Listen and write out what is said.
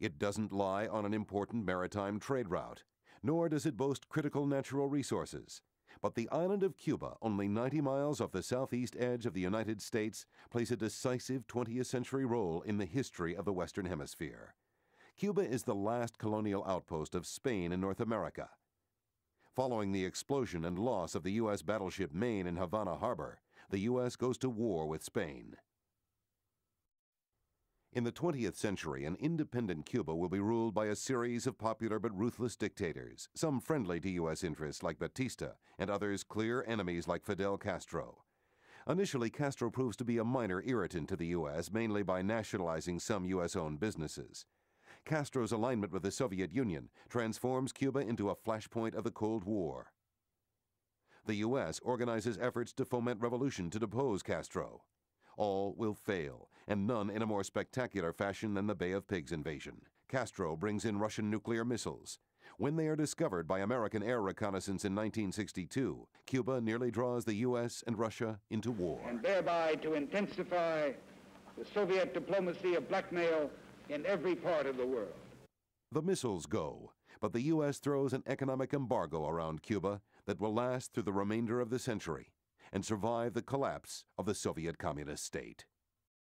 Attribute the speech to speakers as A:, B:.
A: It doesn't lie on an important maritime trade route, nor does it boast critical natural resources. But the island of Cuba, only 90 miles off the southeast edge of the United States, plays a decisive 20th century role in the history of the Western Hemisphere. Cuba is the last colonial outpost of Spain in North America. Following the explosion and loss of the U.S. battleship Maine in Havana Harbor, the U.S. goes to war with Spain. In the 20th century, an independent Cuba will be ruled by a series of popular but ruthless dictators, some friendly to U.S. interests like Batista, and others clear enemies like Fidel Castro. Initially, Castro proves to be a minor irritant to the U.S., mainly by nationalizing some U.S.-owned businesses. Castro's alignment with the Soviet Union transforms Cuba into a flashpoint of the Cold War. The U.S. organizes efforts to foment revolution to depose Castro. All will fail, and none in a more spectacular fashion than the Bay of Pigs invasion. Castro brings in Russian nuclear missiles. When they are discovered by American air reconnaissance in 1962, Cuba nearly draws the U.S. and Russia into war.
B: And thereby to intensify the Soviet diplomacy of blackmail in every part of the world.
A: The missiles go, but the U.S. throws an economic embargo around Cuba that will last through the remainder of the century and survive the collapse of the Soviet communist state.